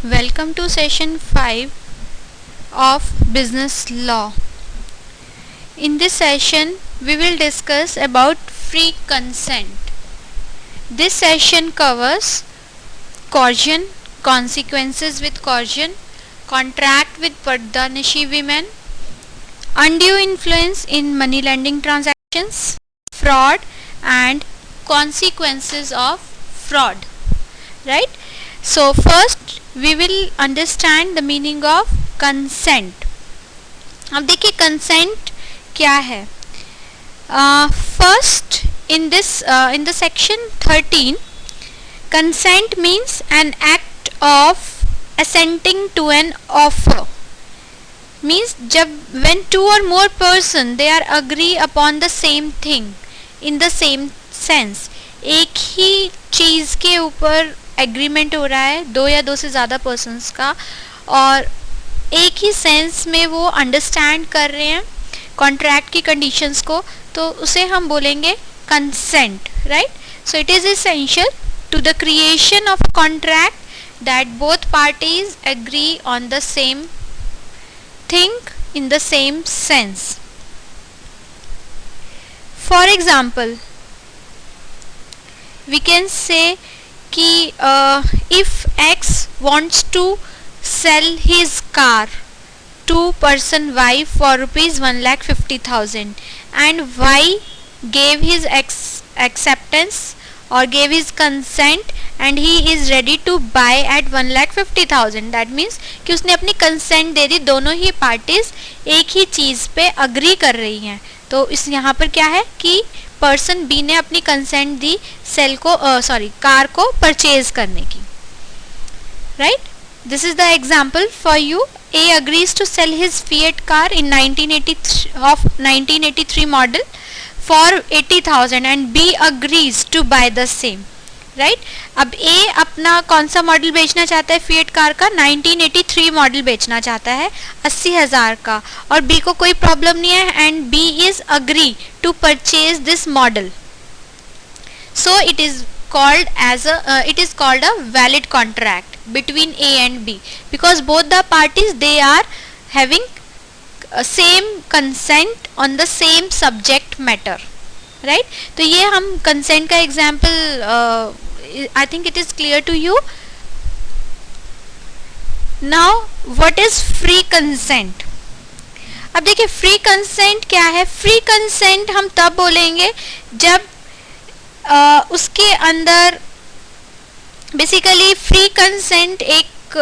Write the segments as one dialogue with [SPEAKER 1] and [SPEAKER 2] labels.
[SPEAKER 1] Welcome to session 5 of business law. In this session we will discuss about free consent. This session covers coercion, consequences with coercion, contract with Pardanishi women, undue influence in money lending transactions, fraud and consequences of fraud. Right? So first we will understand the meaning of consent. अब देखिए consent क्या है. First in the section 13, consent means an act of assenting to an offer. Means जब when two or more person they are agree upon the same thing in the same sense, एक ही चीज़ के ऊपर agreement हो रहा है दो या दो से ज़्यादा पर्सन्स का और एक ही सेंस में वो अंडरस्टैंड कर रहे हैं कॉन्ट्रैक्ट की कंडीशंस को, तो उसे हम बोलेंगे consent. Right. So it is essential to the creation of a contract that both parties agree on the same thing in the same sense. For example we can say कि if X wants to sell his car to person Y for rupees 1,50,000 and Y gave his acceptance or gave his consent and he is ready to buy at 1,50,000. that means कि उसने अपनी consent दे दी, दोनों ही parties एक ही चीज़ पे agree कर रही हैं. तो इस यहाँ पर क्या है कि पर्सन बी ने अपनी कंसेंट दी सेल को कार को परचेज करने की. Right. This is the example for you. A agrees to sell his Fiat car in 1983 model for 80,000 and B agrees to buy the same. Right. अब A अपना कौन सा मॉडल बेचना चाहता है फिएट कार का? 1983 मॉडल बेचना चाहता है 80,000 का और बी को कोई प्रॉब्लम नहीं है and B is agree to purchase this model. So it is called a valid contract between A and B because both the parties they are having same consent on the same subject matter. Right. तो ये हम consent का example I think it is clear to you. Now what is free consent? अब देखिए free consent क्या है. Free consent हम तब बोलेंगे जब उसके अंदर बेसिकली फ्री कंसेंट एक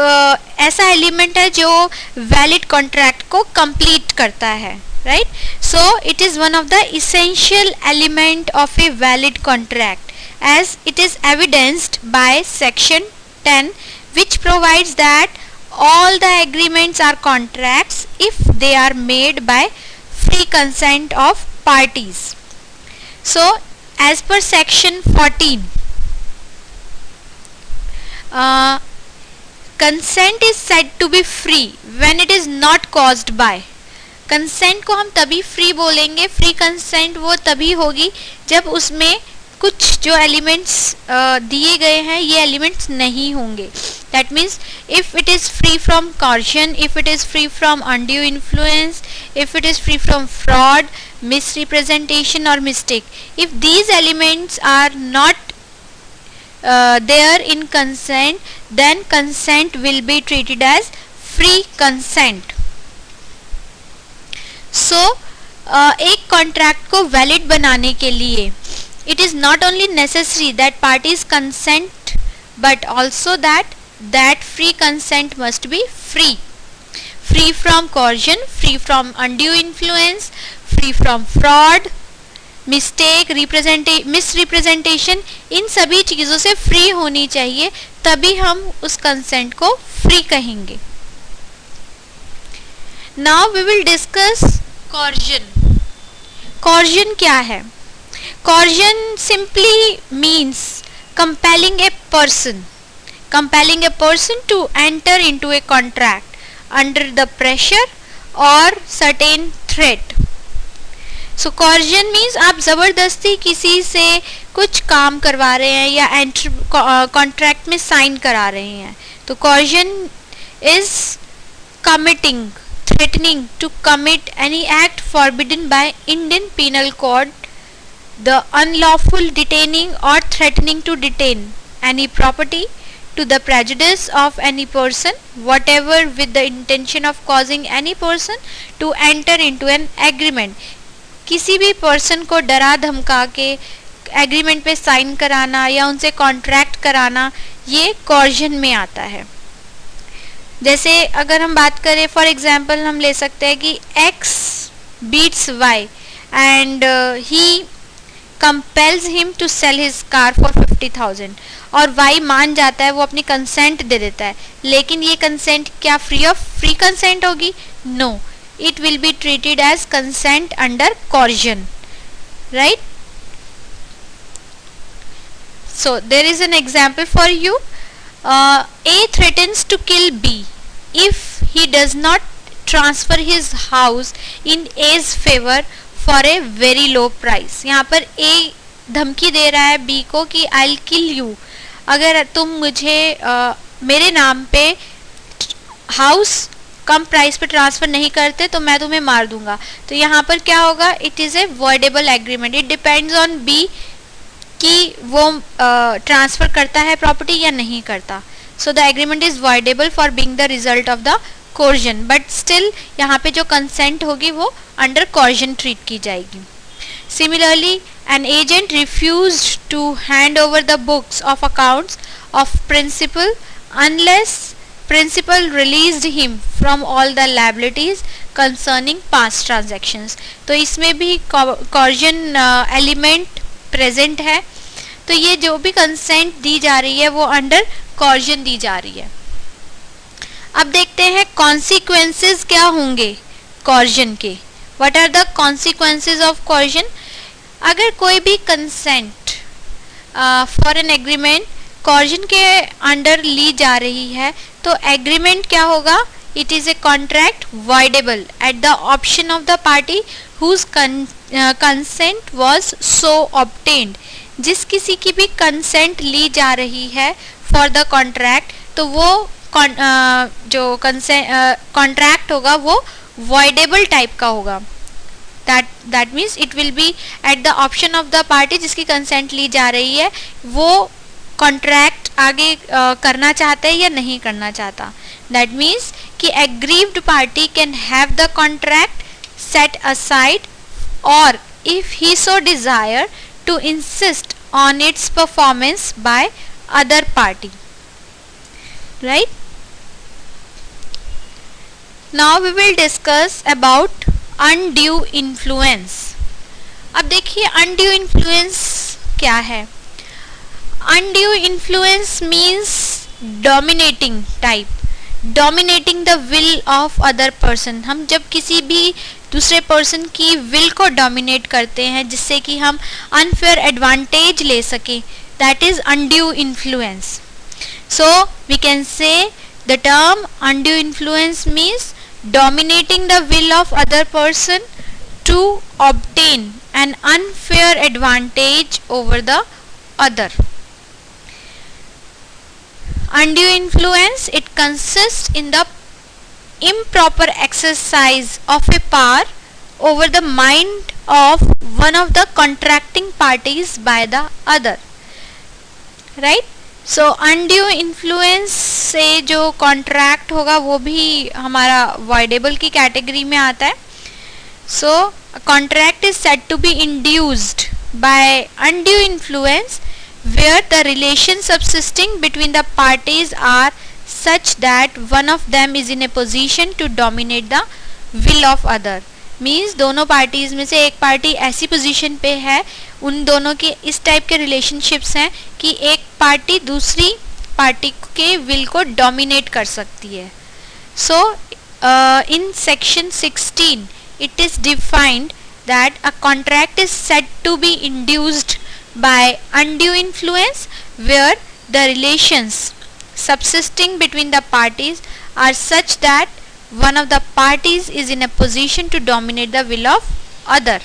[SPEAKER 1] ऐसा एलिमेंट है जो वैलिड कॉन्ट्रैक्ट को कंप्लीट करता है. Right. So it is one of the essential element of a valid contract as it is evidenced by section 10 which provides that all the agreements are contracts if they are made by free consent of parties. So as per section 14 consent is said to be free when it is not caused by. Consent को हम तभी free बोलेंगे, free consent वो तभी होगी जब उसमें कुछ जो एलिमेंट्स दिए गए हैं ये एलिमेंट्स नहीं होंगे. That means if it is free from coercion, if it is free from undue influence, if it is free from fraud, misrepresentation और mistake. If these elements are not there in consent then consent will be treated as free consent. So एक contract को valid बनाने के लिए it is not only necessary that parties consent but also that free consent must be free from कॉर्जन, free from undue influence, free from fraud, mistake, misrepresentation. इन सभी चीज़ों से free होनी चाहिए तभी हम उस कंसेंट को फ्री कहेंगे. Now we will discuss coercion. coercion क्या है? coercion simply means compelling a person to enter into a contract under the pressure or certain threat. So coercion means आप ज़बरदस्ती किसी से कुछ काम करवा रहे हैं या कॉन्ट्रैक्ट में साइन करा रहे हैं, तो coercion is committing, threatening to commit any act forbidden by Indian Penal Code, the unlawful detaining or threatening to detain any property to the prejudice of any person, whatever with the intention of causing any person to enter into an agreement. किसी भी person को डरा धमका के agreement पे sign कराना या उनसे कॉन्ट्रैक्ट कराना, ये कॉर्जन में आता है. जैसे अगर हम बात करें, फॉर एग्जांपल हम ले सकते हैं कि x beats y and he compels him to sell his car for 50,000 और y मान जाता है, वो अपनी कंसेंट दे देता है. लेकिन ये कंसेंट क्या फ्री कंसेंट होगी? No, it will be treated as consent under coercion, right? So there is an example for you. A threatens to kill B if he does not transfer his house in A's favor for a very low price. यहाँ पर A धमकी दे रहा है B को कि I'll kill you, अगर तुम मुझे मेरे नाम पे हाउस कम प्राइस पे ट्रांसफ़र नहीं करते तो मैं तुम्हें मार दूंगा. तो यहाँ पर क्या होगा? It is a voidable agreement. It depends on be कि वो ट्रांसफ़र करता है प्रॉपर्टी या नहीं करता. So the agreement is voidable for being the result of the coercion, but still यहाँ पे जो कंसेंट होगी वो अंडर कोर्जन ट्रीट की जाएगी. Similarly an agent refused to hand over the books of accounts of principal unless principal released him from all the liabilities concerning past transactions. तो इसमें भी coercion element present है. तो ये जो भी consent दी जा रही है वो under coercion दी जा रही है. अब देखते हैं consequences क्या होंगे coercion के. What are the consequences of coercion? अगर कोई भी consent for an agreement coercion के अंडर ली जा रही है तो एग्रीमेंट क्या होगा? It is a contract voidable at the option of the party whose consent was so obtained. जिस किसी की भी कंसेंट ली जा रही है फॉर द कॉन्ट्रैक्ट, तो वो जो कॉन्ट्रैक्ट होगा वो voidable टाइप का होगा. That means it will be eight the option of the party जिसकी कंसेंट ली जा रही है, वो कॉन्ट्रैक्ट आगे करना चाहता है या नहीं करना चाहता. दैट मीन्स कि aggrieved party can have the contract set aside और if he so desire to insist on its performance by other party. Right, now we will discuss about undue influence. अब देखिए अनड्यू इन्फ्लुएंस क्या है. Undue influence means dominating type, dominating the will of other person. हम जब किसी भी दूसरे person की विल को डोमिनेट करते हैं जिससे कि हम अनफेयर एडवांटेज ले सकें, that is undue influence. So we can say the term undue influence means dominating the will of other person to obtain an unfair advantage over the other. Undue influence, it consists in the improper exercise of a power over the mind of one of the contracting parties by the other. Right? So undue influence से जो contract होगा वो भी हमारा voidable की category में आता है. So a contract is said to be induced by undue influence where the relations subsisting between the parties are such that one of them is in a position to dominate the will of other. Means दोनों parties में से एक party ऐसी position पे है, उन दोनों के इस टाइप के रिलेशनशिप्स हैं कि एक पार्टी दूसरी पार्टी के विल को डोमिनेट कर सकती है. सो in section 16 it is defined that a contract is said to be induced by undue influence where the relations subsisting between the parties are such that one of the parties is in a position to dominate the will of other.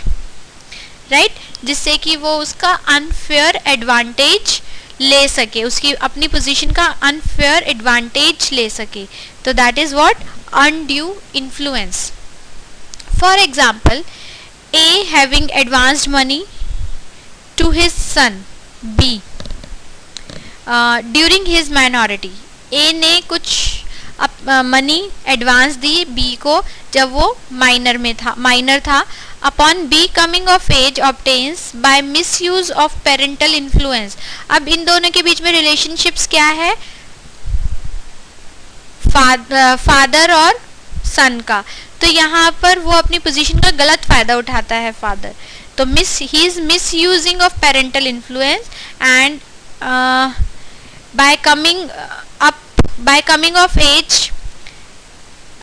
[SPEAKER 1] Right? जिससे कि वो उसका unfair advantage ले सके, उसकी अपनी position का unfair advantage ले सके, तो that is what undue influence. For example, A having advanced money to his son B during his minority. A ने कुछ मनी एडवांस दी B को जब वो माइनर था. Upon B coming of age obtains by misuse of parental influence. अब इन दोनों के बीच में रिलेशनशिप्स क्या है, फादर और सन का. तो यहाँ पर वो अपनी पोजीशन का गलत फायदा उठाता है फादर. तो he is miss using of parental influence and by coming of age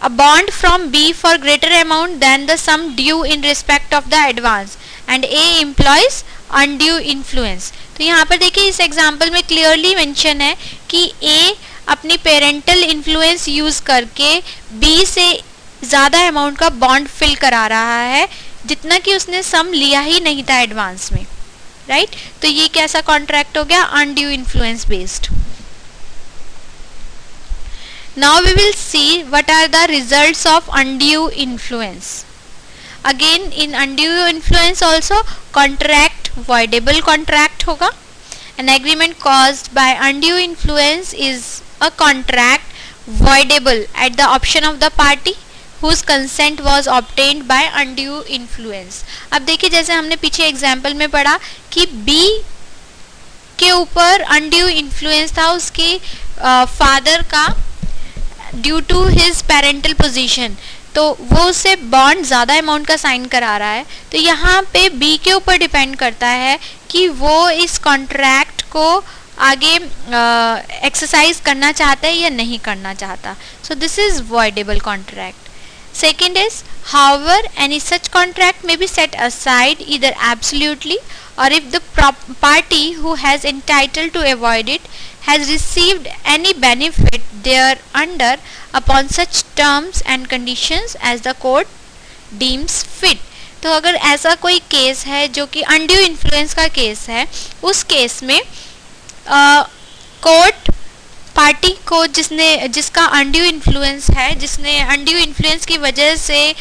[SPEAKER 1] a bond from B for greater amount than the sum due in respect of the advance and A employs undue influence. तो यहाँ पर देखिए इस example में clearly mention है कि A अपनी parental influence use करके B से ज़्यादा अमाउंट का बॉन्ड फिल करा रहा है जितना कि उसने सम लिया ही नहीं था एडवांस में, राइट. तो ये कैसा कॉन्ट्रैक्ट हो गया, undue influence based. Now we will see what are the results of undue influence. Again in undue influence also contract voidable contract होगा. An agreement caused by undue influence is a contract voidable at the option of the party whose consent was obtained by undue influence. अब देखिए जैसे हमने पीछे example में पढ़ा कि B के ऊपर undue influence था उसके फादर का due to his parental position, तो वो उससे बॉन्ड ज़्यादा अमाउंट का साइन करा रहा है. तो यहाँ पे B के ऊपर डिपेंड करता है कि वो इस कॉन्ट्रैक्ट को आगे एक्सरसाइज करना चाहता है या नहीं करना चाहता. So this is voidable contract. Second is, however, any such contract may be set aside either absolutely or if the party who has entitled to avoid it has received any benefit thereunder upon such terms and conditions as the court deems fit. तो अगर ऐसा कोई case है जो कि undue influence का case है, उस केस में कोर्ट पार्टी को जिसका अनड्यू इन्फ्लुएंस है, जिसने अनड्यू इन्फ्लुएंस की वजह से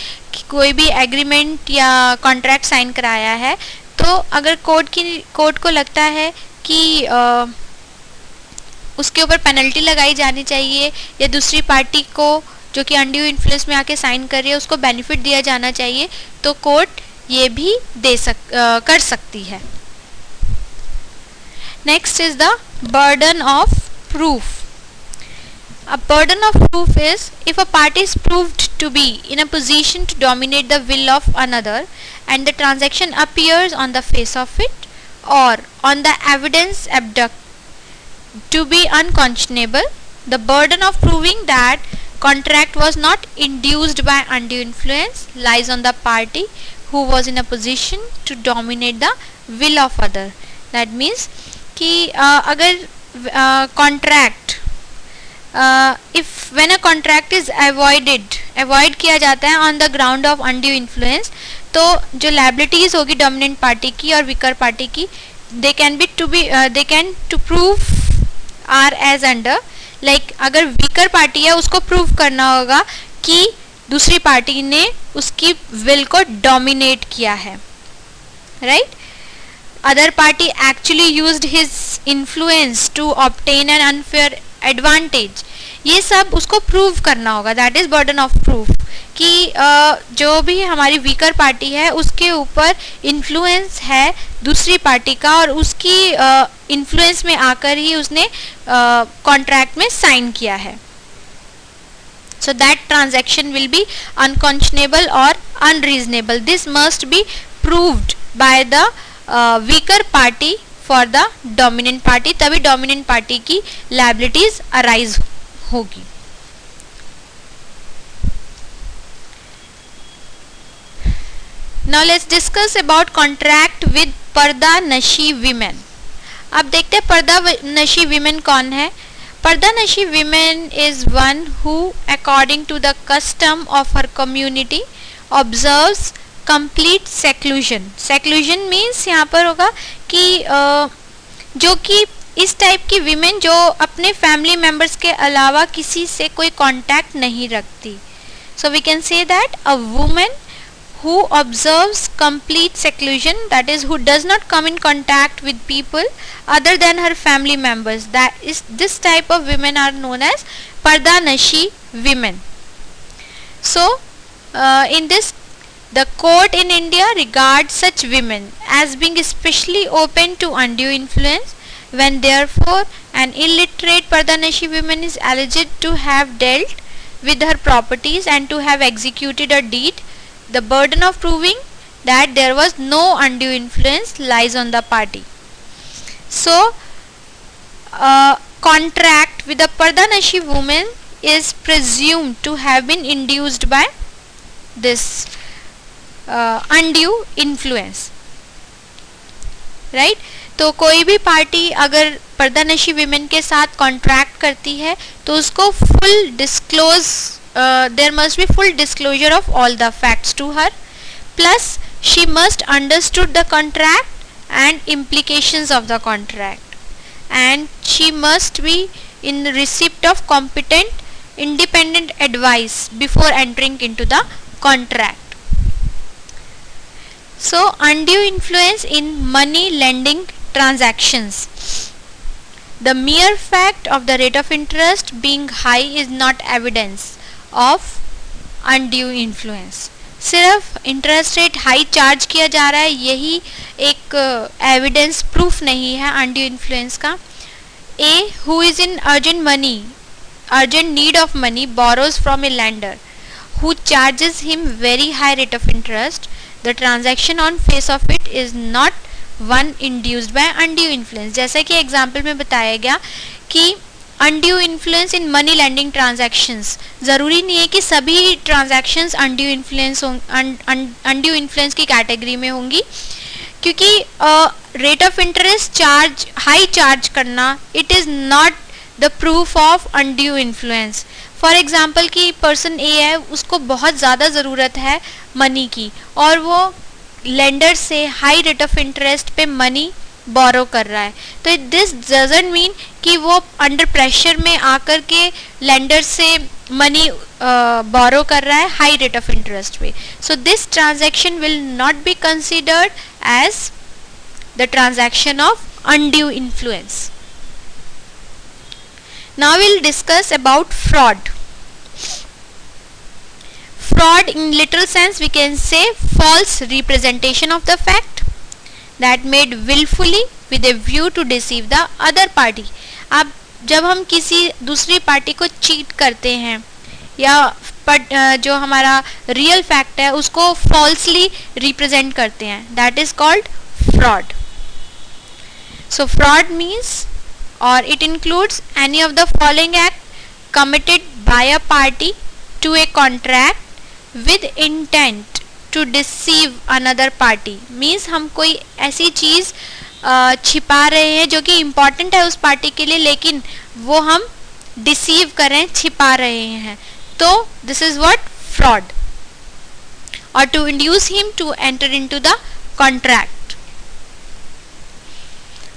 [SPEAKER 1] कोई भी एग्रीमेंट या कॉन्ट्रैक्ट साइन कराया है, तो अगर कोर्ट को लगता है कि उसके ऊपर पेनल्टी लगाई जानी चाहिए या दूसरी पार्टी को जो कि अनड्यू इन्फ्लुएंस में आके साइन कर रही है उसको बेनिफिट दिया जाना चाहिए, तो कोर्ट ये भी कर सकती है. Next is the burden of proof. A burden of proof is if a party is proved to be in a position to dominate the will of another and the transaction appears on the face of it or on the evidence adduced to be unconscionable, the burden of proving that contract was not induced by undue influence lies on the party who was in a position to dominate the will of other. That means कि अगर contract if when a contract is avoid किया जाता है on the ground of undue influence, तो जो liabilities होगी dominant party की और वीकर पार्टी की, they can to prove are as under, like अगर वीकर पार्टी है उसको प्रूव करना होगा कि दूसरी पार्टी ने उसकी विल को डोमिनेट किया है, right. Other party actually used his influence to obtain an unfair advantage. ये सब उसको प्रूव करना होगा. That is burden of proof कि जो भी हमारी वीकर पार्टी है उसके ऊपर इन्फ्लुएंस है दूसरी पार्टी का और उसकी इन्फ्लुएंस में आकर ही उसने कॉन्ट्रैक्ट में साइन किया है. So that transaction will be unconscionable or unreasonable. This must be proved by the weaker party for the dominant party, तभी dominant party की liabilities arise होगी. Now let's discuss about contract with पर्दा नशी women. अब देखते हैं पर्दा नशी women कौन है. पर्दा नशी women is one who according to the custom of her community observes complete seclusion. seclusion means यहाँ पर होगा कि जो कि इस टाइप की विमेन जो अपने फैमिली मेंबर्स के अलावा किसी से कोई कांटेक्ट नहीं रखती. So we can say that a woman who observes complete seclusion, that is who does not come in contact with people other than her family members, that is this type of women are known as pardanashi women. So in this, the court in India regards such women as being especially open to undue influence. When therefore an illiterate pardanashi woman is alleged to have dealt with her properties and to have executed a deed, the burden of proving that there was no undue influence lies on the party. So contract with a pardanashi woman is presumed to have been induced by this undue influence, right? तो कोई भी party अगर पर्दानशी women के साथ contract करती है तो उसको full disclose, there must be full disclosure of all the facts to her, plus she must understood the contract and implications of the contract, and she must be in receipt of competent independent advice before entering into the contract. So undue influence in money lending transactions. The mere fact of the rate of interest being high is not evidence of undue influence. सिर्फ interest rate high charge किया जा रहा है यही एक evidence proof नहीं है undue influence का. A who is in urgent need of money borrows from a lender who charges him very high rate of interest. The transaction on face of it is not one induced by undue influence. जैसा कि example में बताया गया कि undue influence in money lending transactions, ज़रूरी नहीं है कि सभी ट्रांजैक्शंस अनड्यू इन्फ्लुएंस की कैटेगरी में होंगी, क्योंकि rate of interest charge high charge करना it is not the proof of undue influence. For example कि पर्सन ए है, उसको बहुत ज़्यादा ज़रूरत है मनी की और वो लेंडर से हाई रेट ऑफ इंटरेस्ट पे मनी बोरो कर रहा है, तो दिस डजंट मीन कि वो अंडर प्रेशर में आकर के लेंडर से मनी बोरो कर रहा है हाई रेट ऑफ इंटरेस्ट पे. So this transaction will not be considered as the transaction of undue influence. Now we'll discuss about fraud. Fraud in literal sense we can say false representation of the fact that made willfully with a view to deceive the other party. अब जब हम किसी दूसरी party को cheat करते हैं या जो हमारा रियल फैक्ट है उसको फॉल्सली रिप्रेजेंट करते हैं, that is called fraud. So fraud means or it includes any of the following act committed by a party to a contract with intent to deceive another party. means हम कोई ऐसी चीज़ छिपा रहे हैं जो कि इम्पॉर्टेंट है उस पार्टी के लिए, लेकिन वो हम डिसीव करें, छिपा रहे हैं, तो दिस इज व्हाट फ्रॉड. और to induce him to enter into the contract.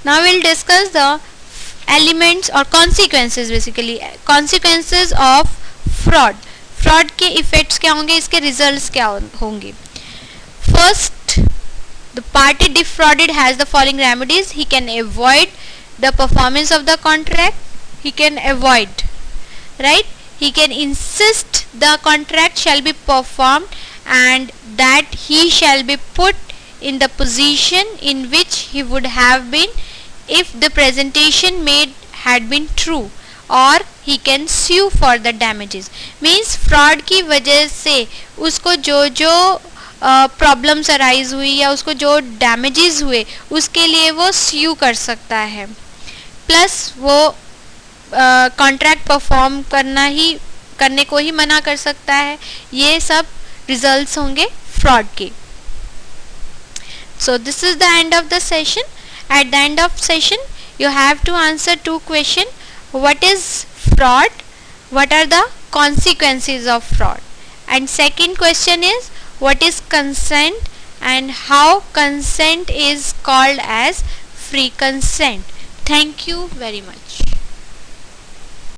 [SPEAKER 1] Now will discuss the elements और consequences. Basically consequences of fraud. Fraud के इफेक्ट्स क्या होंगे, इसके रिजल्ट्स क्या होंगे. First, the party defrauded has the following remedies. He can avoid the performance of the contract. He can avoid, right? He can insist the contract shall be performed and that he shall be put in the position in which he would have been if the presentation made had been true, or he can sue for the damages. means fraud की वजह से उसको जो problems arise हुई या उसको जो damages हुए उसके लिए वो स्यू कर सकता है, प्लस वो कॉन्ट्रैक्ट परफॉर्म करने को ही मना कर सकता है. ये सब रिजल्ट्स होंगे फ्रॉड के. So this is the end of the session. At the end of session you have to answer two questions. What is fraud? What are the consequences of fraud? And second question is what is consent and how consent is called as free consent. Thank you very much.